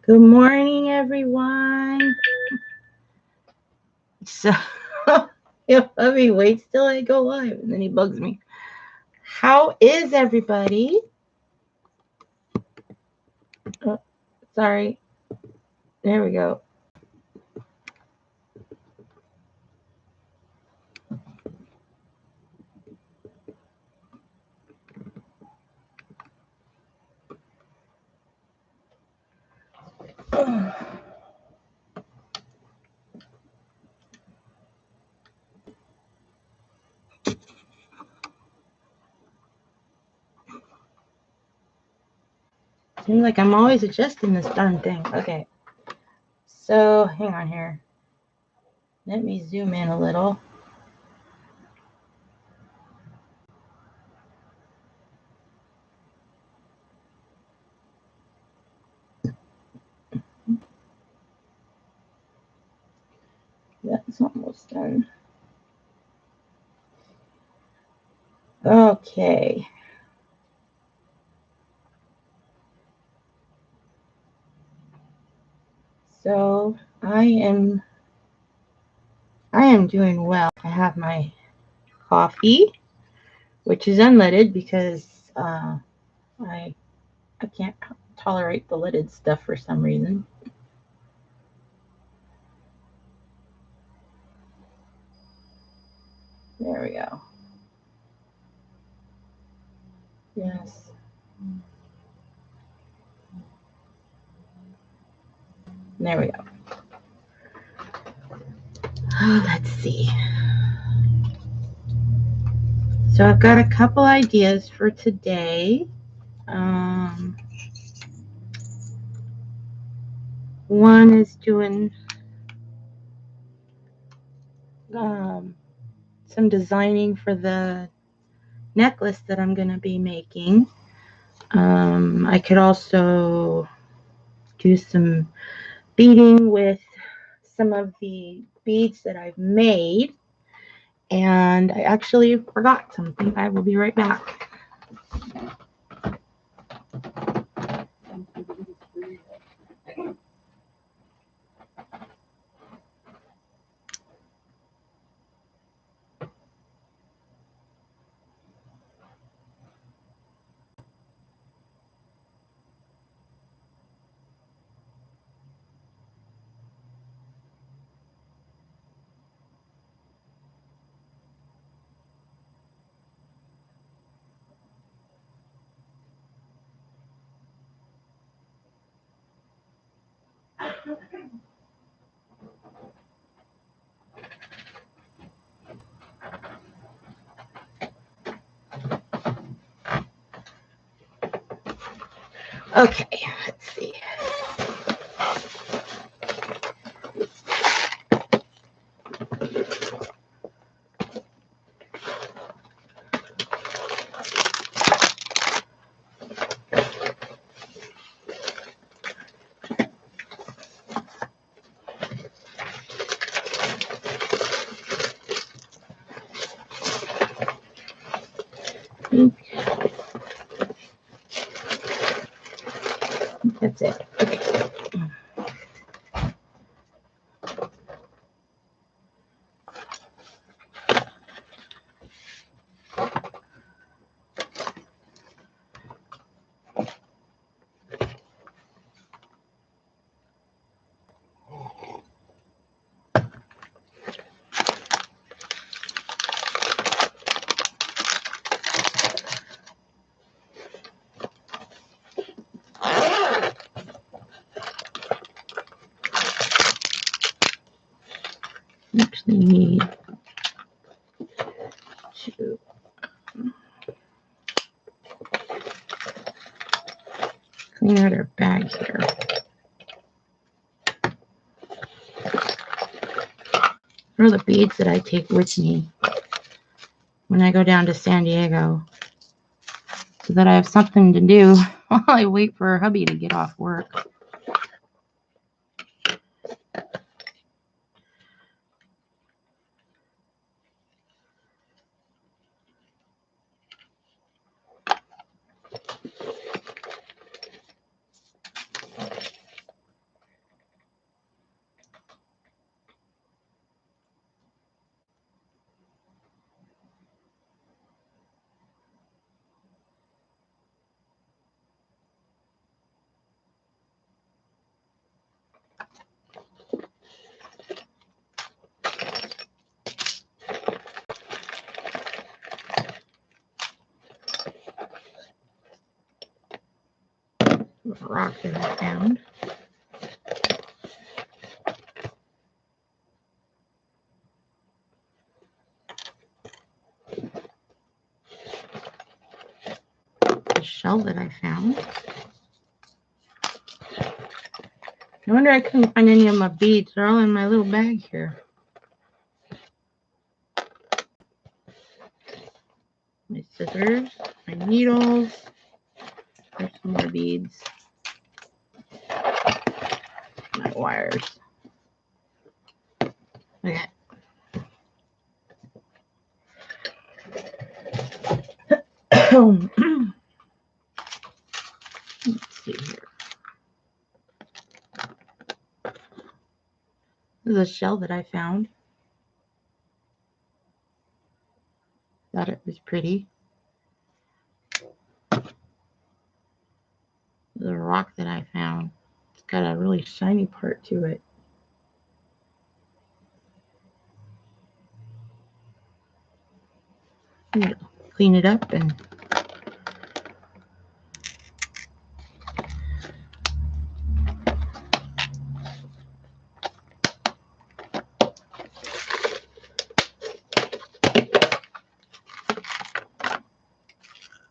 Good morning, everyone. So, hubby waits till I go live, and then he bugs me. How is everybody? Oh, sorry. There we go. Seems like I'm always adjusting this darn thing. Okay. So, hang on here. Let me zoom in a little. That's almost done. Okay. So, I am doing well. I have my coffee, which is unleaded because I can't tolerate the lidded stuff for some reason. There we go. Yes. There we go. Let's see. So I've got a couple ideas for today. One is doing some designing for the necklace that I'm going to be making. I could also do some beading with some of the beads that I've made. And I actually forgot something. I will be right back. Okay, let's see. That's it. Okay. Actually need to clean out our bag here. For the beads that I take with me when I go down to San Diego, so that I have something to do while I wait for hubby to get off work. rock that I found. The shell that I found. No wonder I couldn't find any of my beads. They're all in my little bag here. My scissors, my needles. There's some more beads. My wires. Okay. Let's see here. This is a shell that I found. Thought it was pretty. The rock that I found. It's got a really shiny part to it. Clean it up and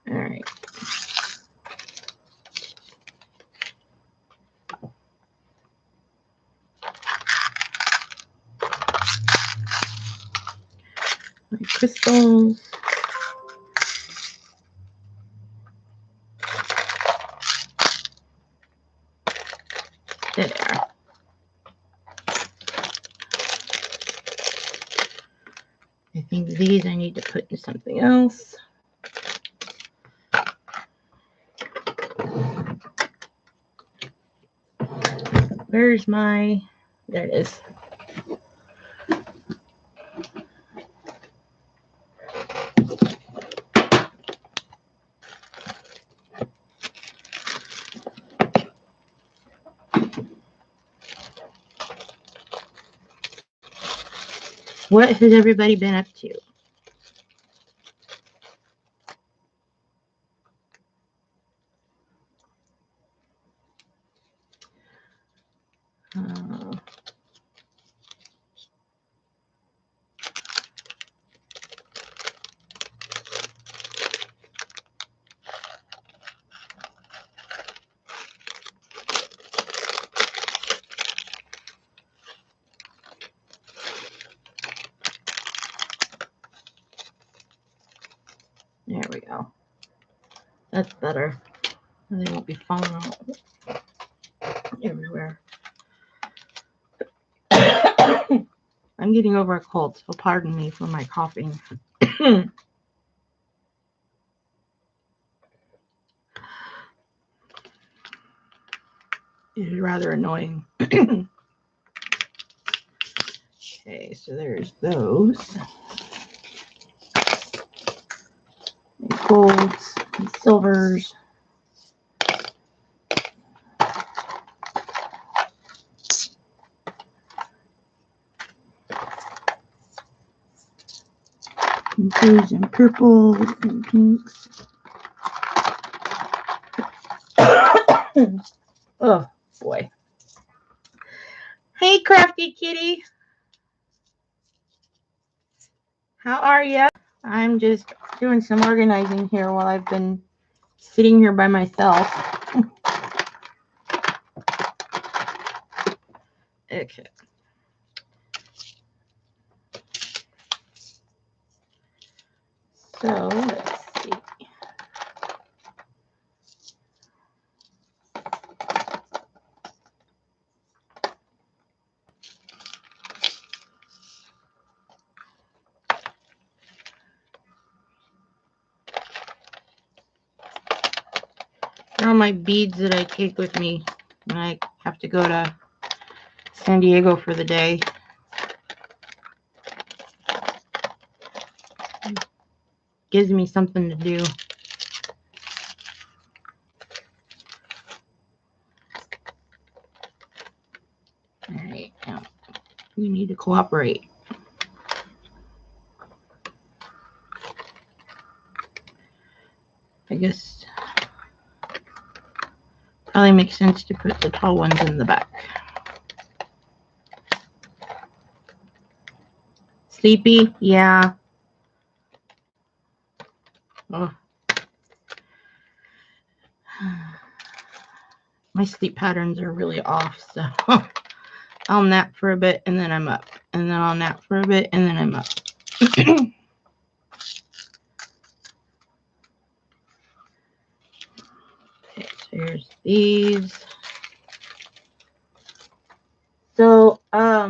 all right. My crystals. There. I think these I need to put in something else. Where's my, there it is. What has everybody been up to? There we go. That's better. They won't be falling out everywhere. I'm getting over a cold, so pardon me for my coughing. It is rather annoying. Okay, so there's those. And golds and silvers. And blues and purples and pinks. Oh boy. Hey, Crafty Kitty. How are you? I'm just doing some organizing here while I've been sitting here by myself. Okay. So let's see. All my beads that I take with me when I have to go to San Diego for the day. Gives me something to do. All right, now we need to cooperate. I guess probably makes sense to put the tall ones in the back. Sleepy? Yeah. Oh. My sleep patterns are really off, so I'll nap for a bit and then I'm up. And then I'll nap for a bit and then I'm up. Okay, so here's these. So, got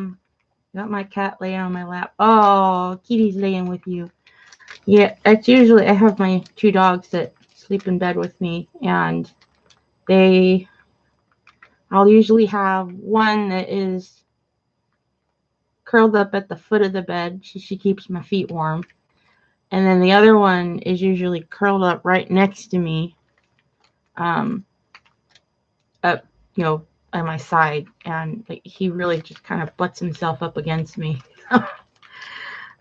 my cat laying on my lap. Oh, Kitty's laying with you. Yeah, it's usually, I have my 2 dogs that sleep in bed with me, and I'll usually have one that is curled up at the foot of the bed. She keeps my feet warm. And then the other one is usually curled up right next to me, up, on my side. And he really just kind of butts himself up against me.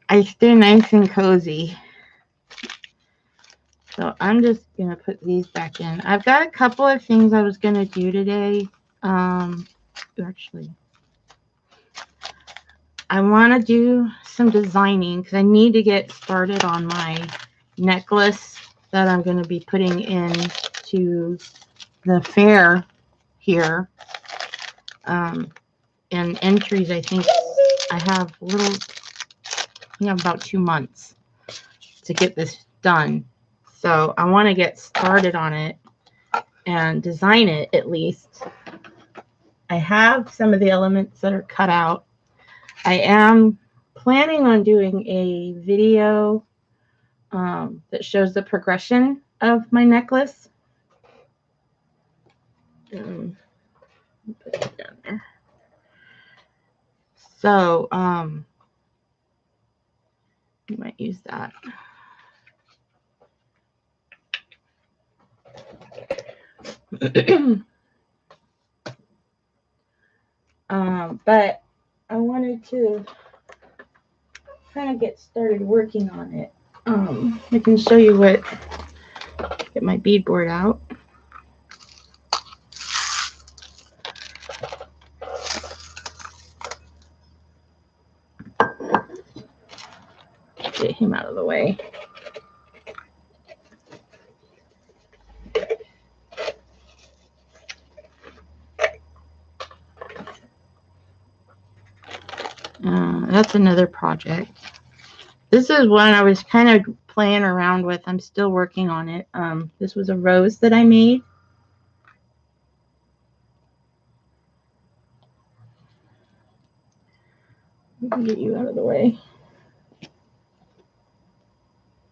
I stay nice and cozy. So I'm just going to put these back in. I've got a couple of things I was going to do today. Actually, I want to do some designing because I need to get started on my necklace that I'm going to be putting into the fair here. And entries, I think I have about 2 months to get this done. So I want to get started on it and design it at least. I have some of the elements that are cut out. I am planning on doing a video that shows the progression of my necklace. Put it down there. So, you might use that. But I wanted to kind of get started working on it. I can show you get my beadboard out. Get him out of the way. That's another project. This is one I was kind of playing around with. I'm still working on it. This was a rose that I made. Let me get you out of the way.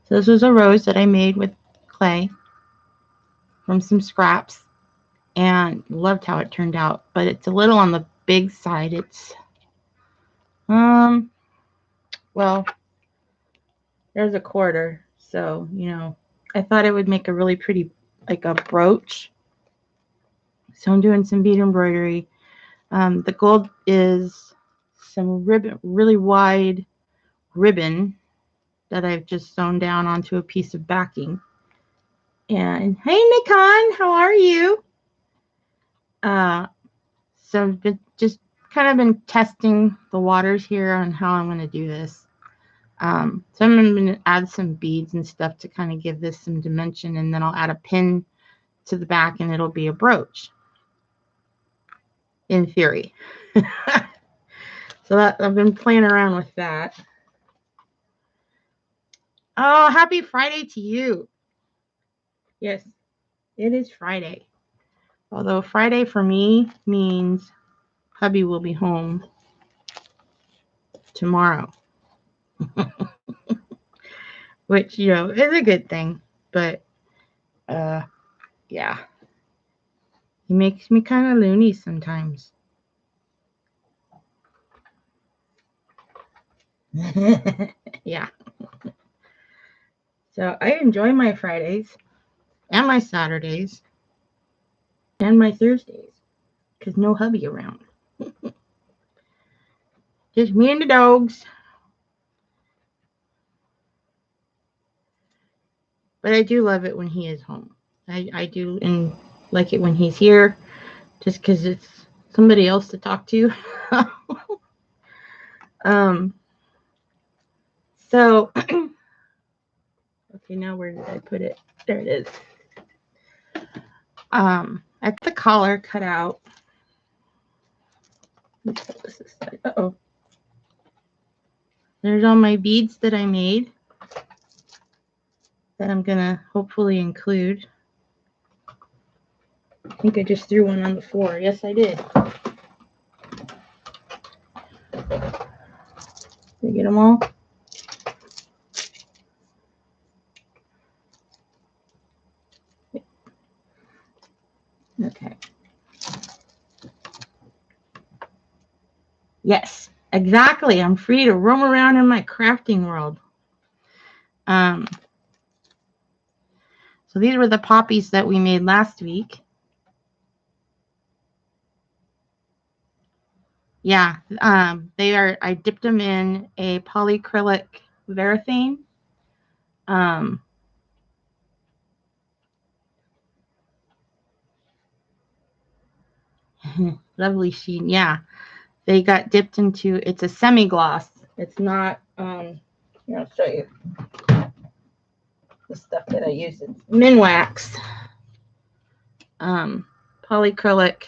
So this was a rose that I made with clay from some scraps, and loved how it turned out. But it's a little on the big side. It's well, there's a quarter, so I thought it would make a really pretty, like a brooch. So I'm doing some bead embroidery. The gold is some ribbon, really wide ribbon that I've just sewn down onto a piece of backing. And hey, Nikon, how are you? So I've just kind of been testing the waters here on how I'm going to do this. So I'm going to add some beads and stuff to kind of give this some dimension, and then I'll add a pin to the back and it'll be a brooch, in theory. So I've been playing around with that. Oh, happy Friday to you. Yes, it is Friday. Although Friday for me means hubby will be home tomorrow. Which, is a good thing. But, yeah. He makes me kind of loony sometimes. Yeah. So I enjoy my Fridays and my Saturdays and my Thursdays because no hubby around. Just me and the dogs. But I do love it when he is home. I do like it when he's here, just because it's somebody else to talk to. So, okay, now where did I put it? There it is. I got the collar cut out. Let's put this aside. Uh-oh. There's all my beads that I made that I'm going to hopefully include. I think I just threw one on the floor. Yes, I did. Did I get them all? Okay. Yes, exactly. I'm free to roam around in my crafting world. So these were the poppies that we made last week. Yeah, they are. I dipped them in a polyacrylic varathane. Lovely sheen. Yeah, they got dipped into. It's a semi-gloss. It's not. Here, I'll show you the stuff that I use. It's Minwax. Polyacrylic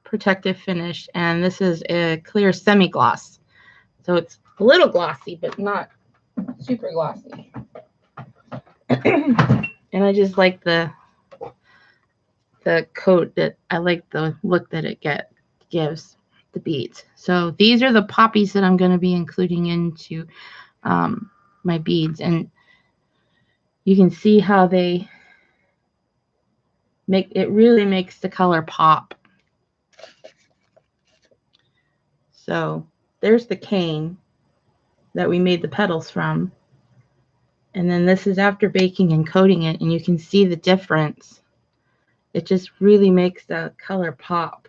protective finish, and this is a clear semi-gloss. So it's a little glossy, but not super glossy. And I just like the coat that I like the look that it gives the beads. So these are the poppies that I'm going to be including into my beads, and you can see how they make it. Really makes the color pop. So there's the cane that we made the petals from, and then this is after baking and coating it, and you can see the difference. It just really makes the color pop.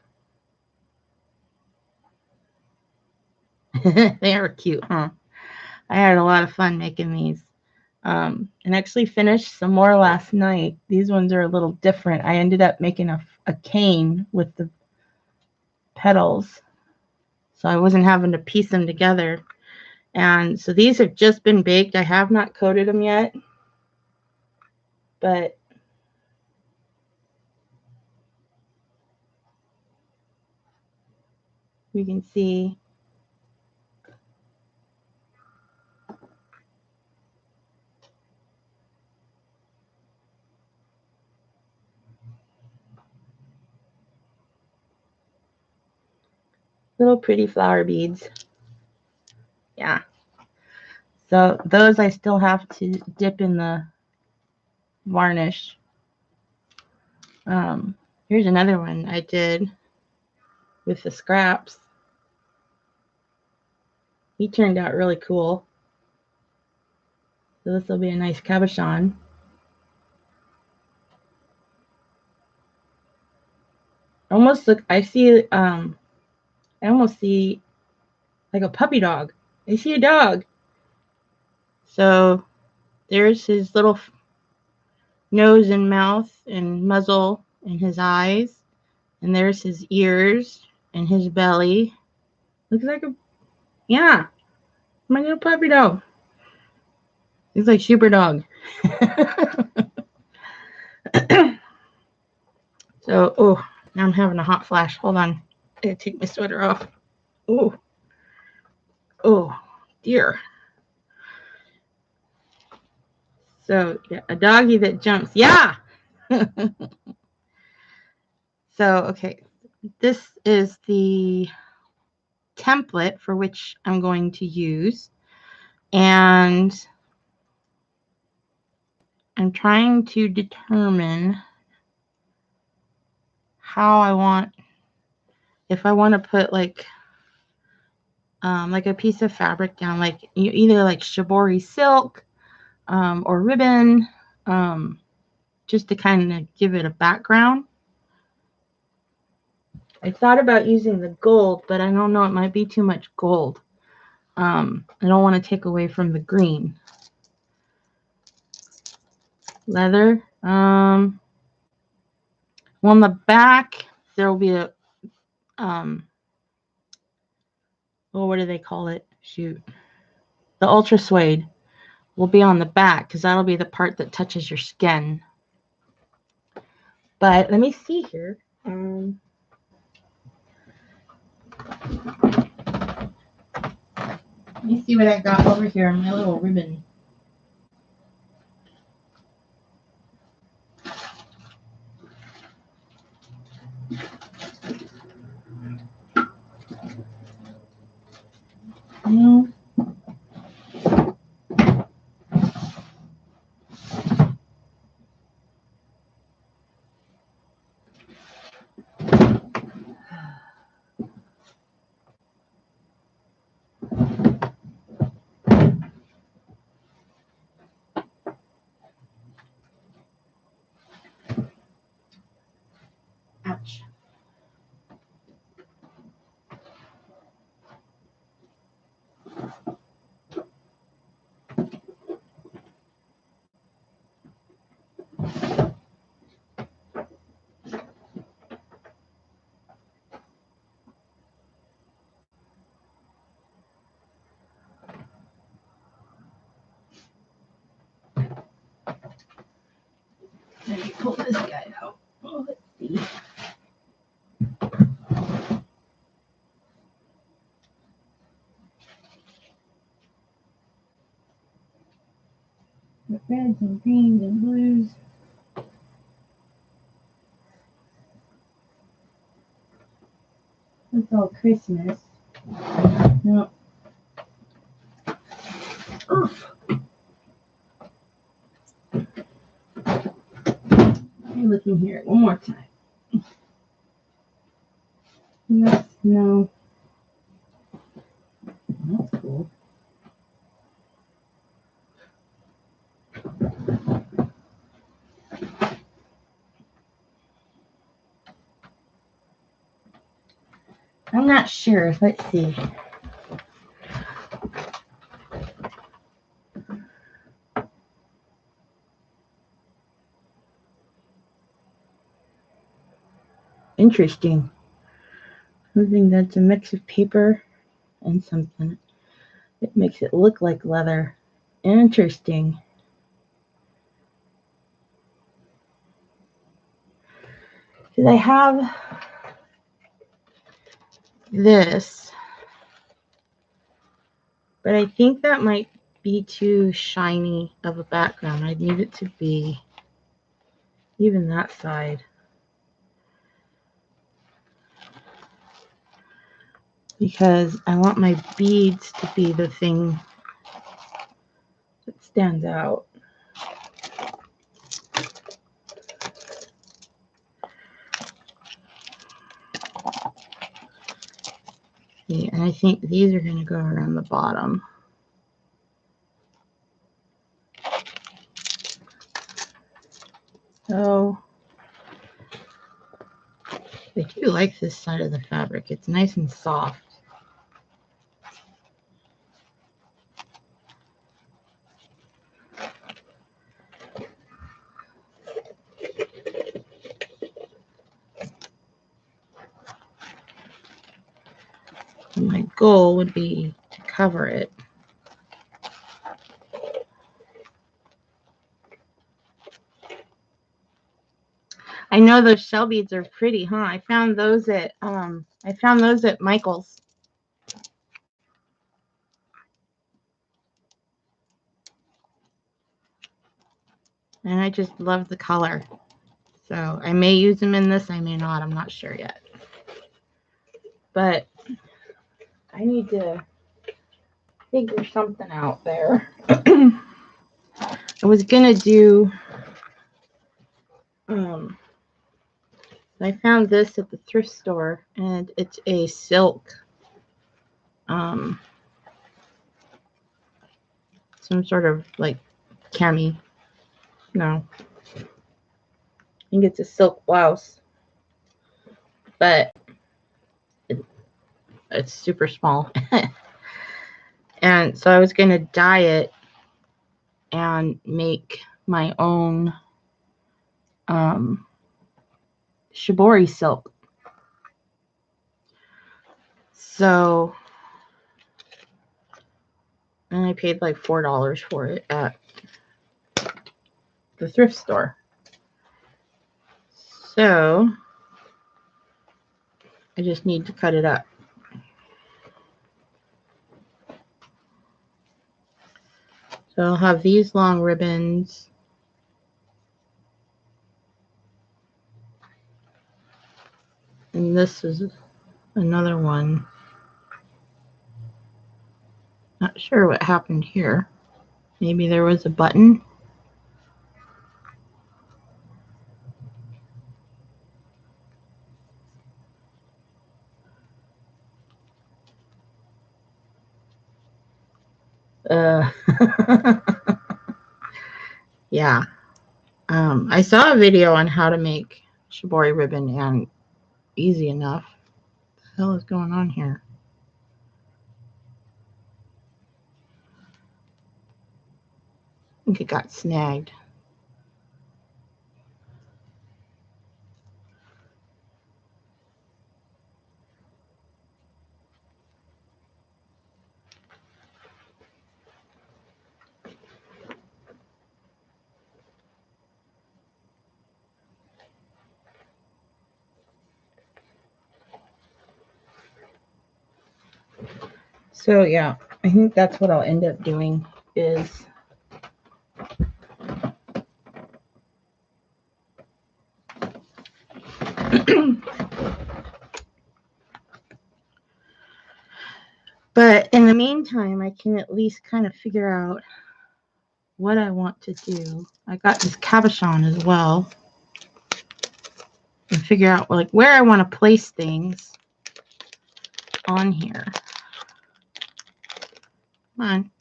They are cute, huh? I had a lot of fun making these. And actually finished some more last night. These ones are a little different. I ended up making a cane with the petals, so I wasn't having to piece them together. And so these have just been baked. I have not coated them yet, but you can see little pretty flower beads. Yeah. So those I still have to dip in the varnish. Here's another one I did with the scraps. He turned out really cool. So this will be a nice cabochon. Almost look, I almost see like a puppy dog. I see a dog. So there's his little nose and mouth and muzzle and his eyes. And there's his ears and his belly. Looks like yeah, my little puppy dog. He's like super dog. So, oh, now I'm having a hot flash. Hold on. I gotta take my sweater off. Oh, dear. So, yeah, a doggy that jumps. Yeah. So, okay. This is the template for which I'm going to use. And I'm trying to determine how I want, if I want to put like a piece of fabric down, like either like shibori silk or ribbon, just to kind of give it a background. I thought about using the gold, but I don't know, it might be too much gold. I don't want to take away from the green. Leather. Well, on the back, there will be a, what do they call it? Shoot. The Ultra Suede will be on the back because that'll be the part that touches your skin. But let me see here. Let me see what I got over here in my little ribbon. No. Ouch. Let me pull this guy out. Oh, let's see. The reds and greens and blues. It's all Christmas. No. Oof. Let me look in here one more time. No. That's cool. I'm not sure. Let's see. Interesting. Something that's a mix of paper and something. It makes it look like leather. Interesting. Because I have this, but I think that might be too shiny of a background. I need it to be even that side. Because I want my beads to be the thing that stands out. See, and I think these are going to go around the bottom. So I do like this side of the fabric. It's nice and soft. And my goal would be to cover it. I know those shell beads are pretty, huh? I found those at Michael's. And I just love the color. So I may use them in this, I may not. I'm not sure yet. But I need to figure something out there. I was gonna do I found this at the thrift store, and it's a silk some sort of like cami. No, I think it's a silk blouse, but it's super small. And so I was gonna dye it and make my own shibori silk. So, and I paid like $4 for it at the thrift store. So, I just need to cut it up. So I'll have these long ribbons. And this is another one. Not sure what happened here. Maybe there was a button. Yeah. I saw a video on how to make shibori ribbon, and easy enough. What the hell is going on here? I think it got snagged. So yeah, I think that's what I'll end up doing is but in the meantime, I can at least kind of figure out what I want to do. I got this cabochon as well, and figure out like where I want to place things on here. Come on.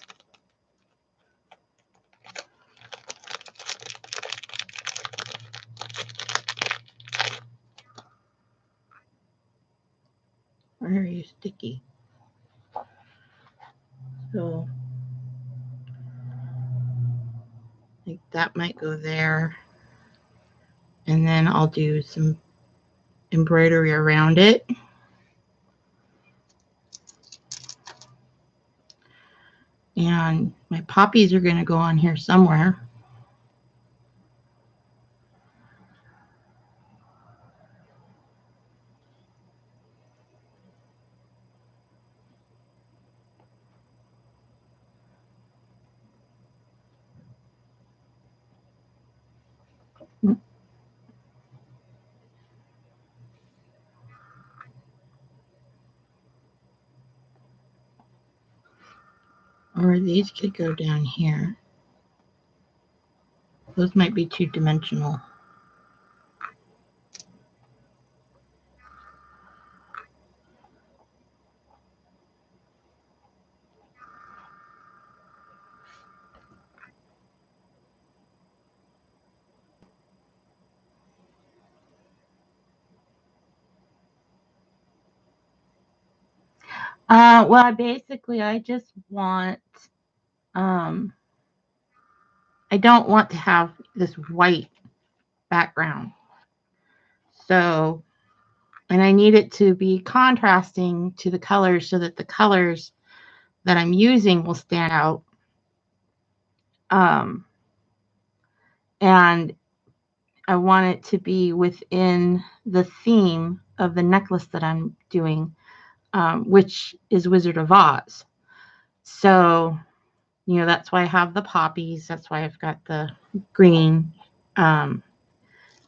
Where are you, sticky? So like that might go there. And then I'll do some embroidery around it. And my poppies are going to go on here somewhere. Or these could go down here. Those might be two-dimensional. Well, I just want, I don't want to have this white background. So, and I need it to be contrasting to the colors so that the colors that I'm using will stand out. And I want it to be within the theme of the necklace that I'm doing, which is Wizard of Oz. So, that's why I have the poppies. That's why I've got the green.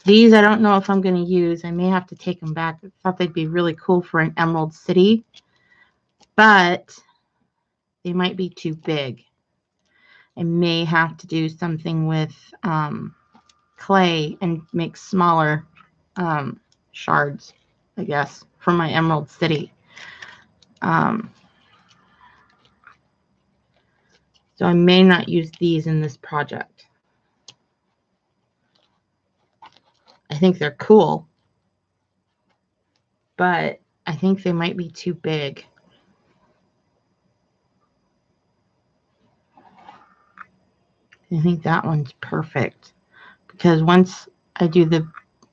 These I don't know if I'm going to use. I may have to take them back. I thought they'd be really cool for an Emerald City, but they might be too big. I may have to do something with clay and make smaller shards, I guess, for my Emerald City. So I may not use these in this project. I think they're cool, but I think they might be too big. I think that one's perfect because once I do the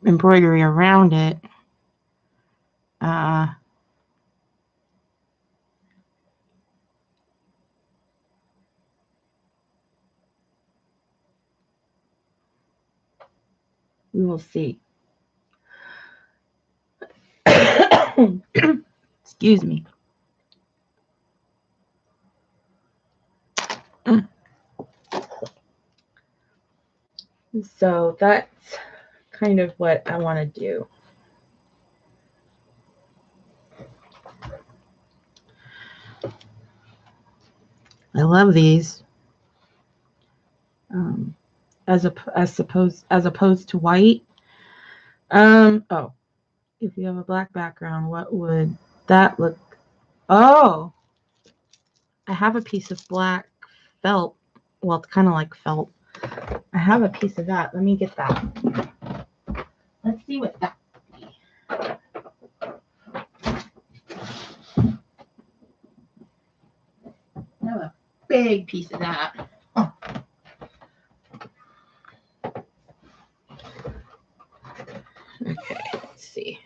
embroidery around it. We will see. Excuse me. So that's kind of what I want to do. I love these. As opposed to white. Oh, if you have a black background, what would that look? Oh, I have a piece of black felt. Well, it's kind of like felt. I have a piece of that. Let me get that. Let's see what that would be. I have a big piece of that. Okay, let's see.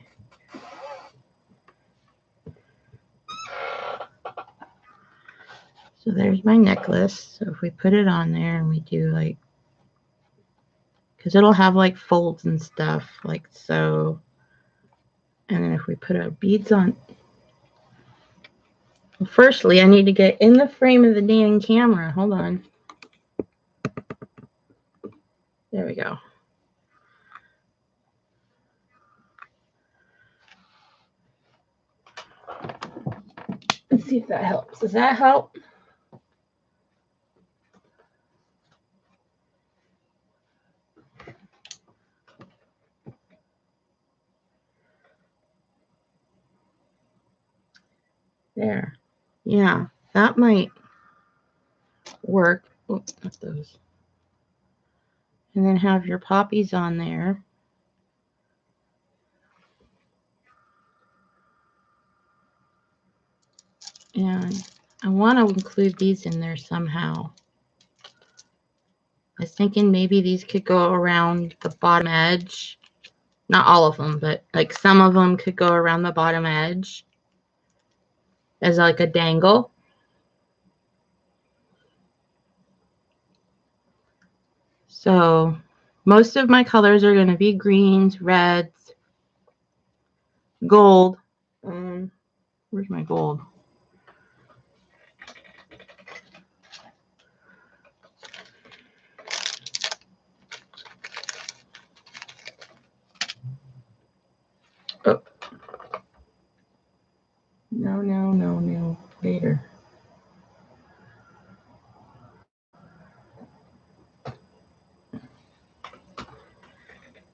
So there's my necklace. So if we put it on there and we do like, because it'll have like folds and stuff like so. And then if we put our beads on, well, firstly, I need to get in the frame of the dang camera. Hold on. There we go. Let's see if that helps. Does that help? There. Yeah, that might work. Oh, not those. And then have your poppies on there. And I want to include these in there somehow. I was thinking maybe these could go around the bottom edge. Not all of them, but like some of them could go around the bottom edge as like a dangle. So most of my colors are going to be greens, reds, gold. Where's my gold? Oh. No. Later.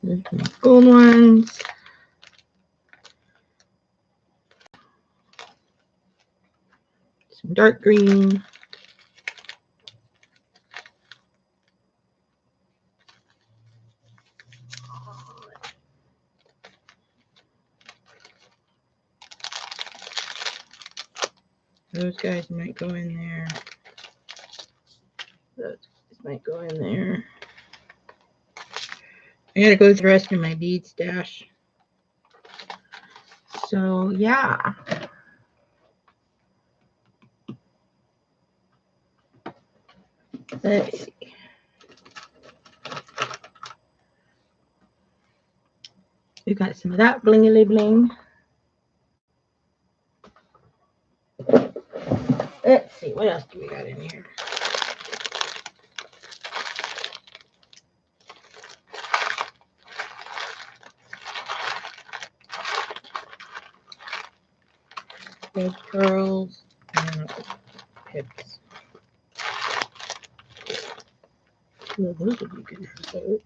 There's the gold ones. Some dark green. Those guys might go in there. Those guys might go in there. I gotta go through the rest of my bead stash. So yeah. Let's see. We got some of that blingly bling. Let's see, what else do we got in here? Red pearls and pips. Well, those would be good for those.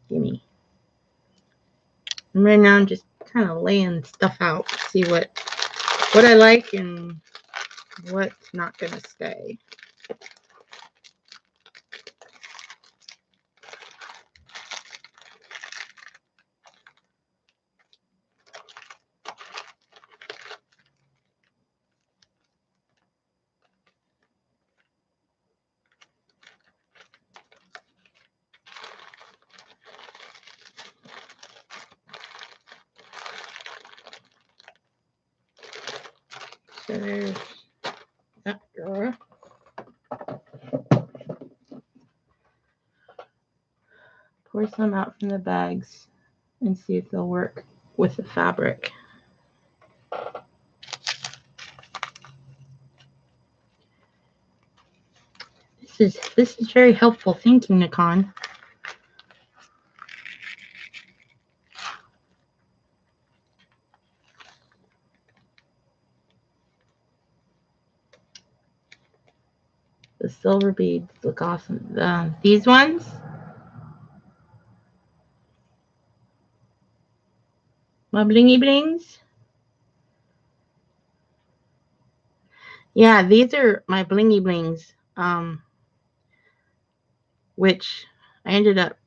Gimme. And right now I'm just kind of laying stuff out to see what I like and what's not gonna stay. So there's that drawer. Pour some out from the bags and see if they'll work with the fabric. This is very helpful thinking, Nikon. The silver beads look awesome. These ones, my blingy blings. Yeah, these are my blingy blings, which I ended up.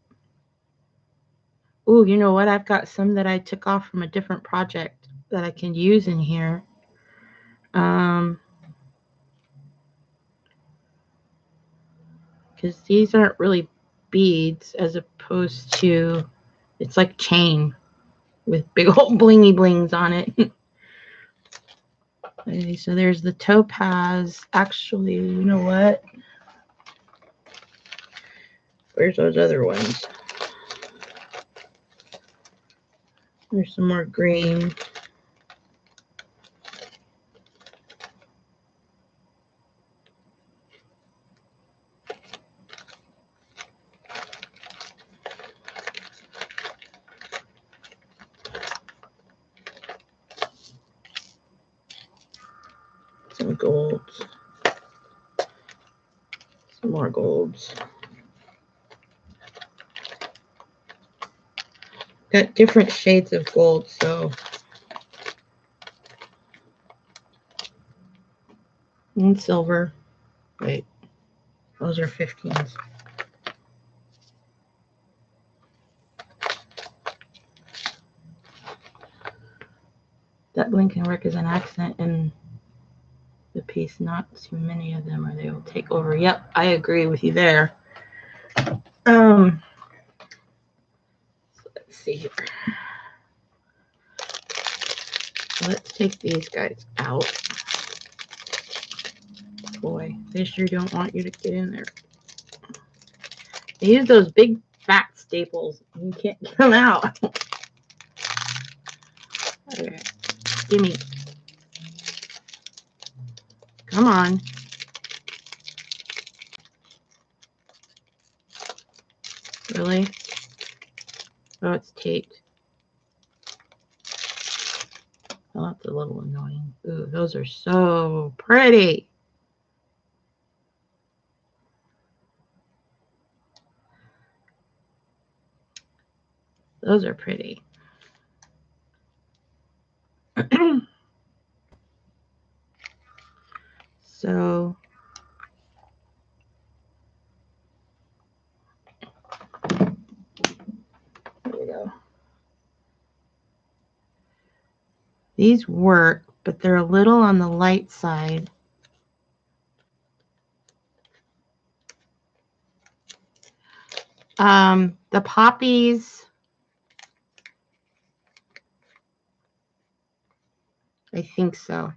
Oh, you know what? I've got some that I took off from a different project that I can use in here. Because these aren't really beads, as opposed to, it's like chain with big old blingy blings on it. Okay, so there's the topaz. Actually, you know what? Where's those other ones? There's some more green. Some golds. Some more golds. Got different shades of gold, so. And silver. Wait, those are 15s. That bling can work as an accent in the piece, not too many of them or they will take over. Yep, I agree with you there. So let's see here. Let's take these guys out. Boy, they sure don't want you to get in there. They use those big fat staples. You can't get them out. Okay, gimme. Come on. Really? Oh, it's taped. Oh, that's a little annoying. Ooh, those are so pretty. Those are pretty. So, there we go. These work, but they're a little on the light side. The poppies, I think so.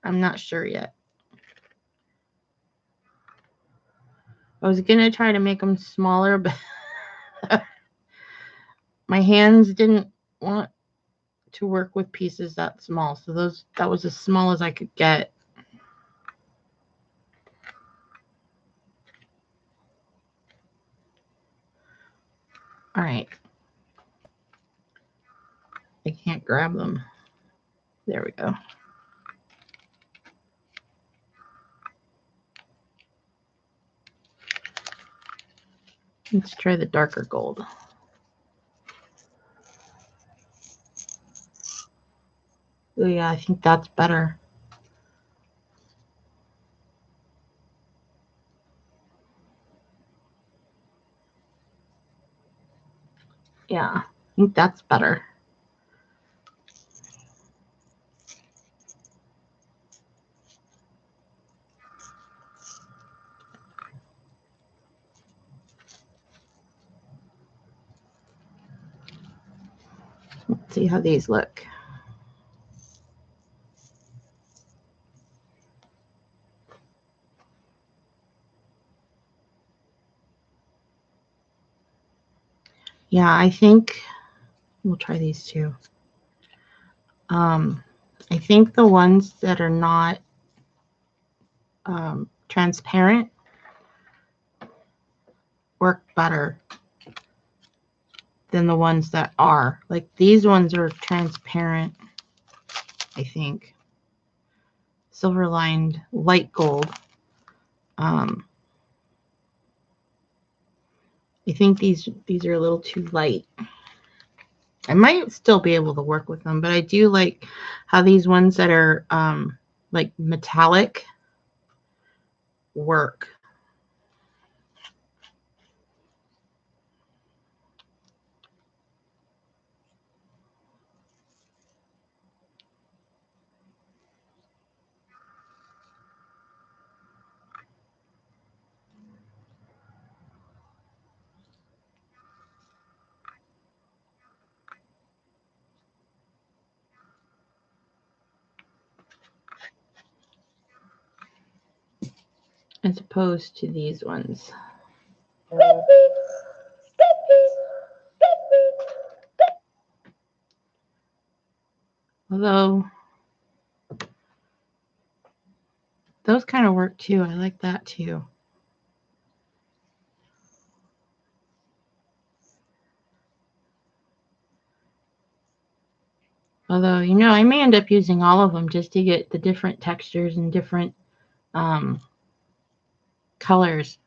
I'm not sure yet. I was going to try to make them smaller, but my hands didn't want to work with pieces that small. So that was as small as I could get. All right. I can't grab them. There we go. Let's try the darker gold. Oh yeah, I think that's better. Yeah, I think that's better. Let's see how these look. Yeah, I think we'll try these two. I think the ones that are not transparent work better than the ones that are. Like these ones are transparent, I think. Silver lined light gold. I think these are a little too light. I might still be able to work with them, but I do like how these ones that are like metallic work. As opposed to these ones. Although those kind of work too. I like that too. Although, you know, I may end up using all of them just to get the different textures and different colors.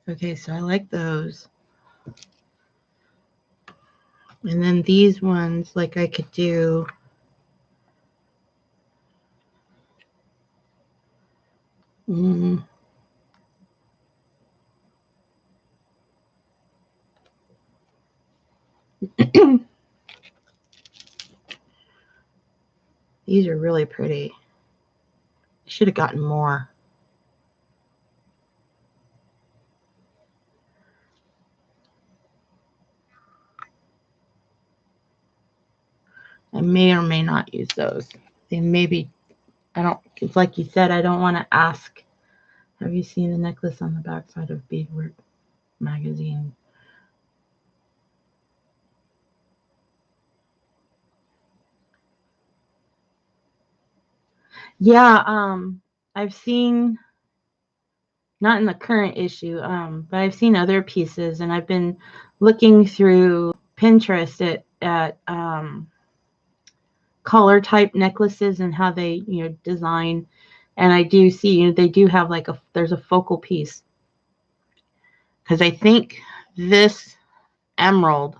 Okay, so I like those. And then these ones, like I could do these are really pretty. I should have gotten more. I may or may not use those. They may be, I don't, it's like you said, I don't want to ask. Have you seen the necklace on the back side of Beadwork magazine? Yeah, I've seen, not in the current issue, but I've seen other pieces, and I've been looking through Pinterest at collar type necklaces and how they, you know, design. And I do see, you know, they do have like there's a focal piece. Because I think this emerald,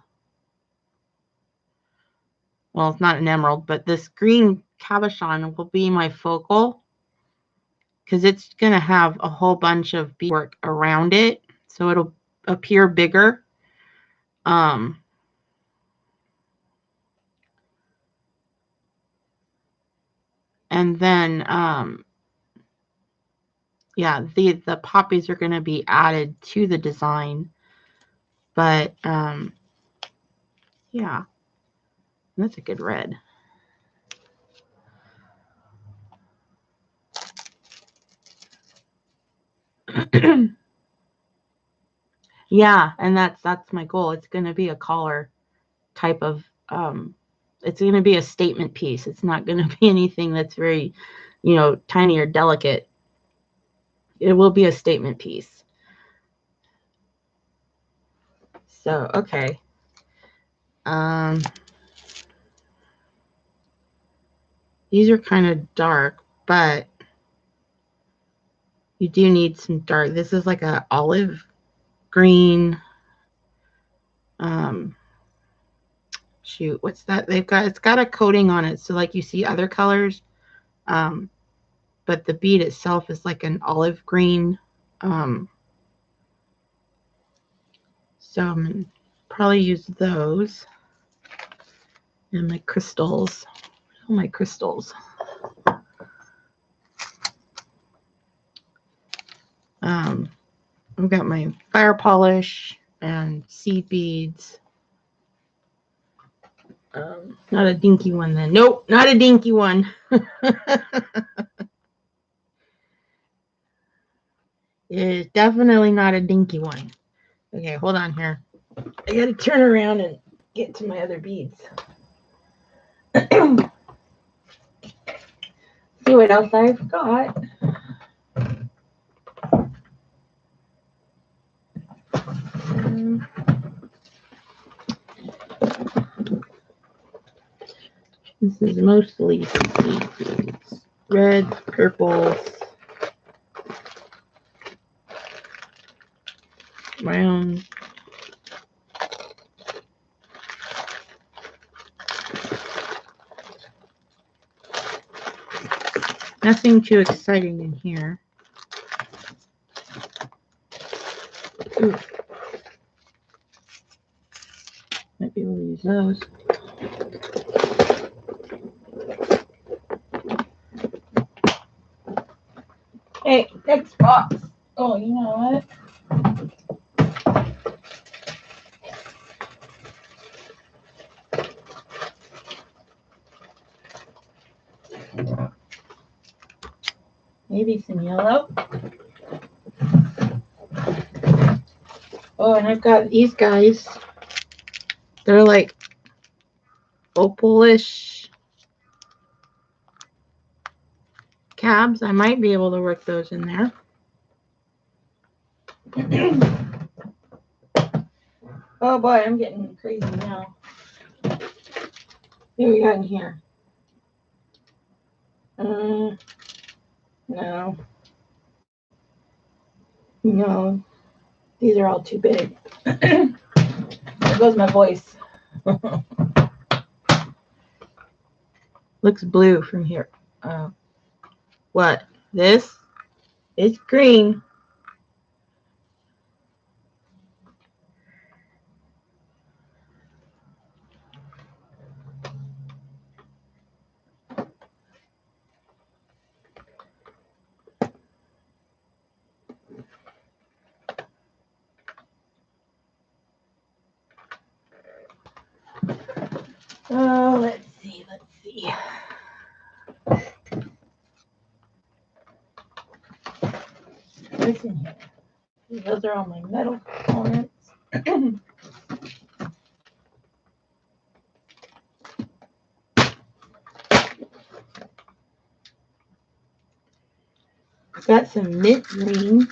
well, it's not an emerald, but this green cabochon will be my focal. Because it's going to have a whole bunch of beadwork around it. So it'll appear bigger. And then, yeah, the poppies are going to be added to the design. But, yeah, that's a good red. Yeah, and that's my goal. It's going to be a collar type of, it's going to be a statement piece. It's not going to be anything that's very, you know, tiny or delicate. It will be a statement piece. So, okay. These are kind of dark, but you do need some dark. This is like a olive green. Shoot, what's that? It's got a coating on it. So like you see other colors, but the bead itself is like an olive green. So I'm going to probably use those. And my crystals. Oh, my crystals. I've got my fire polish and seed beads. Not a dinky one then. Nope, not a dinky one. It is definitely not a dinky one. Okay, hold on here. I gotta turn around and get to my other beads. See what else I've got. This is mostly beads. Red, purples, brown. Nothing too exciting in here. Ooh. Might be able to use those. Hey, next box. Oh, you know what? Maybe some yellow. Oh, and I've got these guys. They're like opalish cabs. I might be able to work those in there. Oh boy, I'm getting crazy now. What do we got in here? No. No. These are all too big. There goes my voice. Looks blue from here. What? This? It's green. Oh, let's see. What's in here? Those are all my metal components. Got some mint green.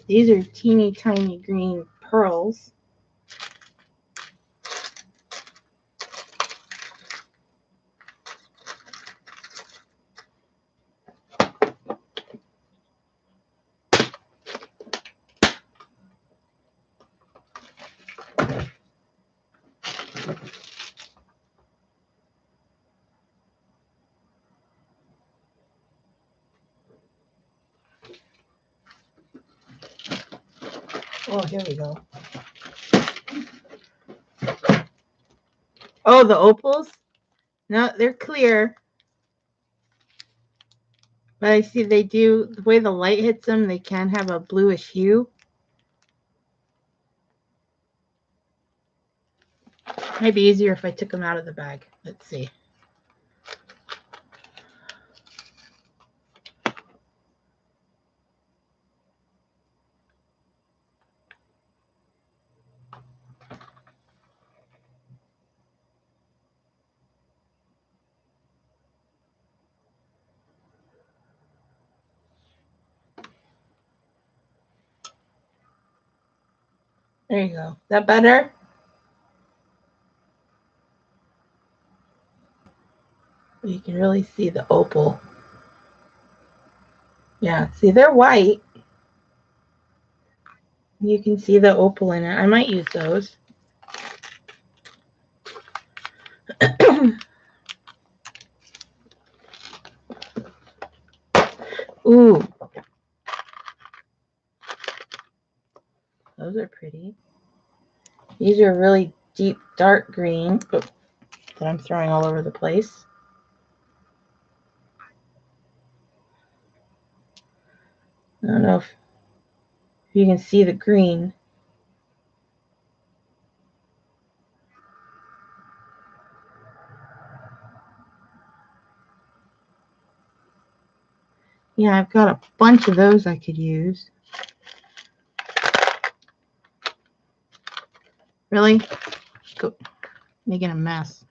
These are teeny tiny green pearls. Oh, here we go. Oh, the opals? No, they're clear. But I see they do, the way the light hits them, they can have a bluish hue. Might be easier if I took them out of the bag. Let's see. There you go. Is that better? You can really see the opal. Yeah, see, they're white. You can see the opal in it. I might use those. Ooh. Those are pretty. These are really deep dark green that I'm throwing all over the place. I don't know if you can see the green. Yeah, I've got a bunch of those I could use. Really? Go. Making a mess.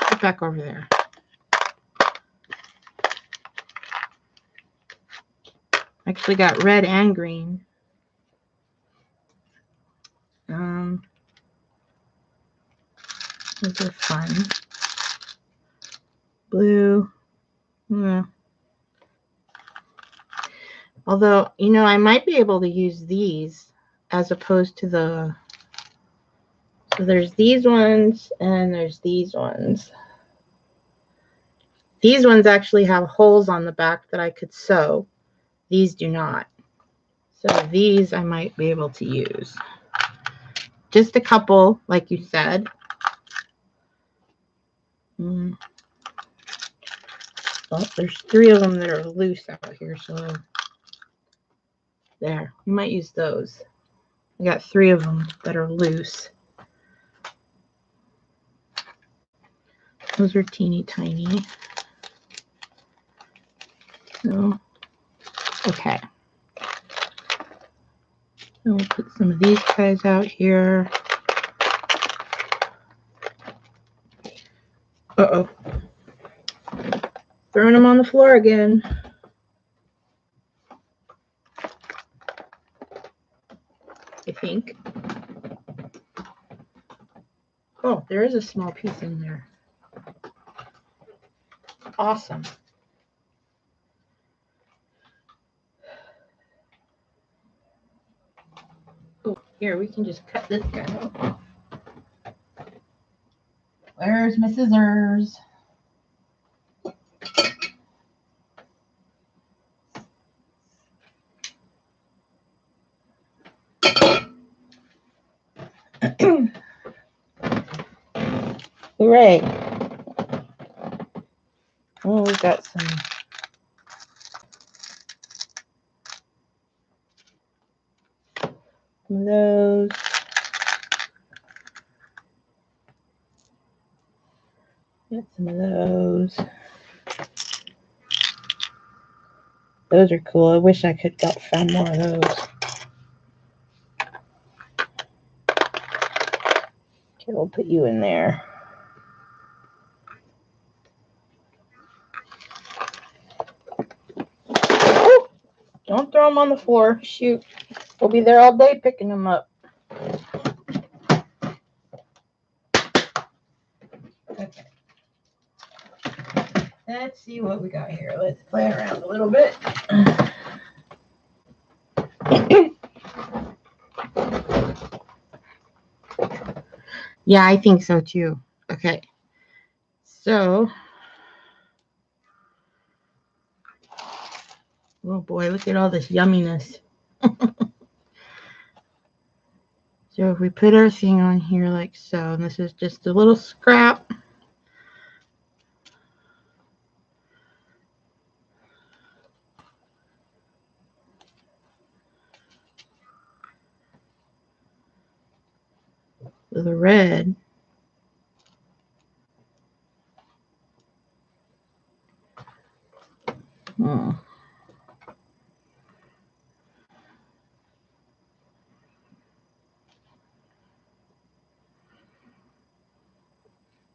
Get back over there. Actually got red and green. Those are fun. Blue. Yeah. Although, you know, I might be able to use these as opposed to the... So there's these ones and there's these ones. These ones actually have holes on the back that I could sew. These do not. So these I might be able to use. Just a couple, like you said. Well, there's 3 of them that are loose out here, so there. You might use those. I got 3 of them that are loose. Those are teeny tiny. So, okay. So we'll put some of these guys out here. Uh-oh. Throwing them on the floor again. I think. Oh, there is a small piece in there. Awesome. Oh, here, we can just cut this guy off. Where's my scissors? Hooray. Oh, we've got some of those. Got some of those. Those are cool. I wish I could have found more of those. Okay, we'll put you in there. Oh, don't throw them on the floor. Shoot. We'll be there all day picking them up. Okay. Let's see what we got here. Let's play around a little bit. Yeah, I think so too. Okay. So, oh boy, look at all this yumminess. So if we put our thing on here like so, and this is just a little scrap. With a red. Oh.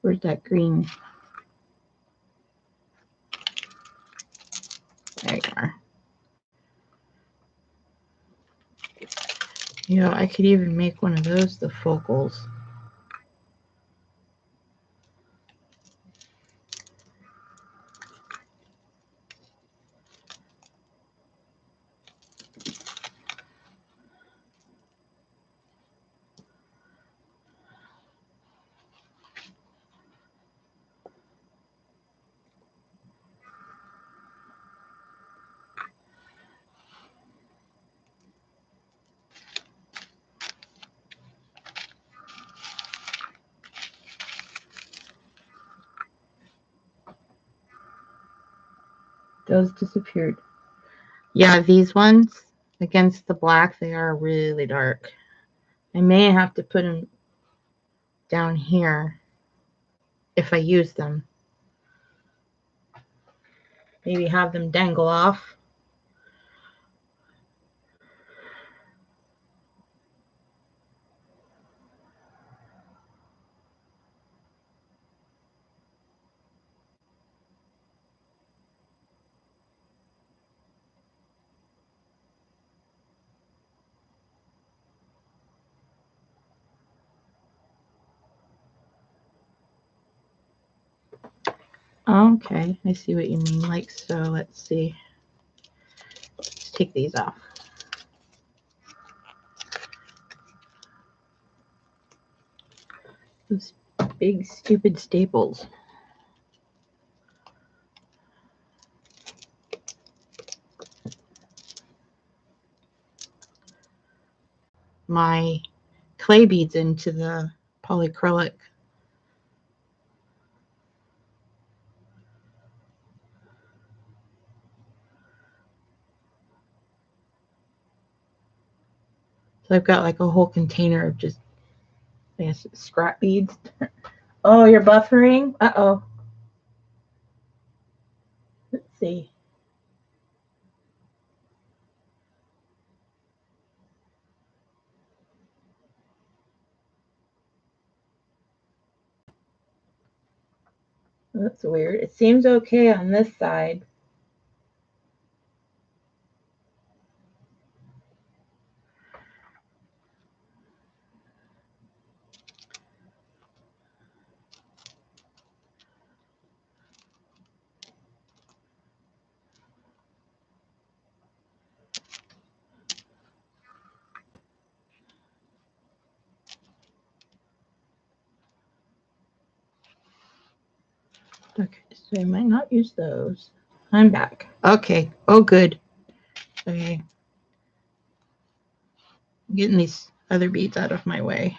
Where's that green? There you are. You know, I could even make one of those the focals. Those disappeared. Yeah, these ones against the black, they are really dark. I may have to put them down here if I use them. maybe have them dangle off. Okay, I see what you mean. Like so, let's see. Let's take these off. Those big stupid staples. My clay beads into the polyacrylic. So I've got like a whole container of just, I guess, scrap beads. Oh, you're buffering? Uh-oh. Let's see. That's weird. It seems okay on this side. Okay, so I might not use those. I'm back. Okay. Oh, good. Okay. I'm getting these other beads out of my way.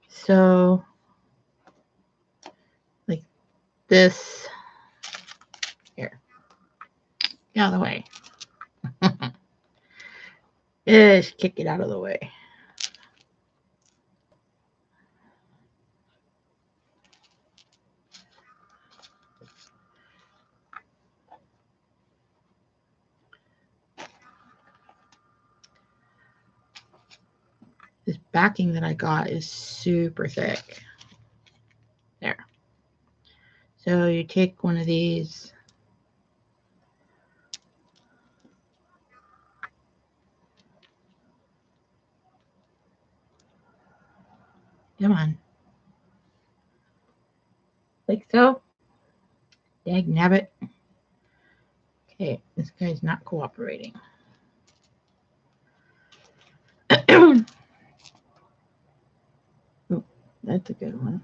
So, like this. Here. Get out of the way. Just kick it out of the way. This backing that I got is super thick. There. So you take one of these. Come on. Like so. Dag nabbit. Okay, this guy's not cooperating. Oh, that's a good one.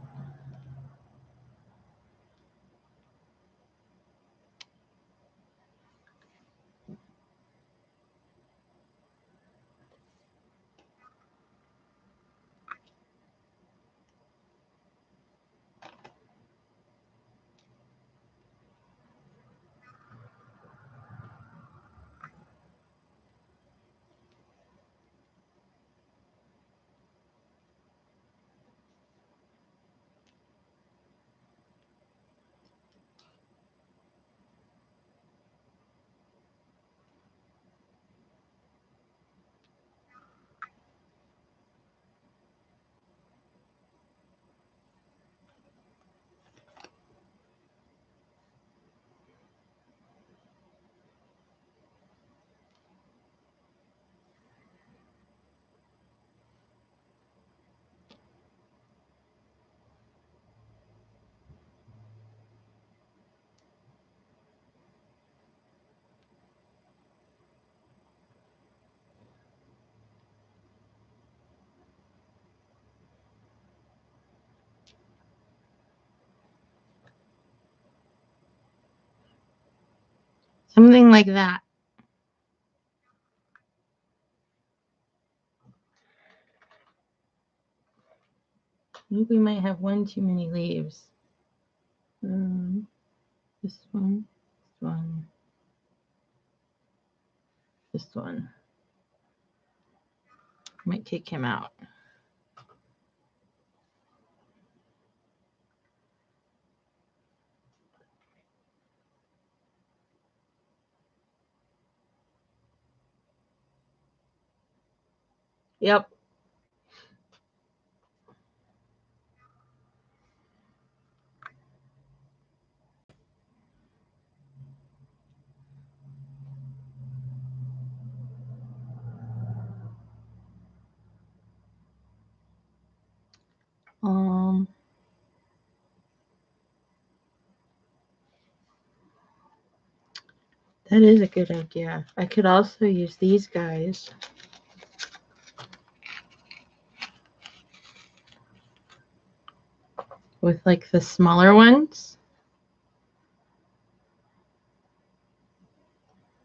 Something like that. I think we might have one too many leaves. This one, this one. This one. Might kick him out. Yep. That is a good idea. I could also use these guys. With like the smaller ones.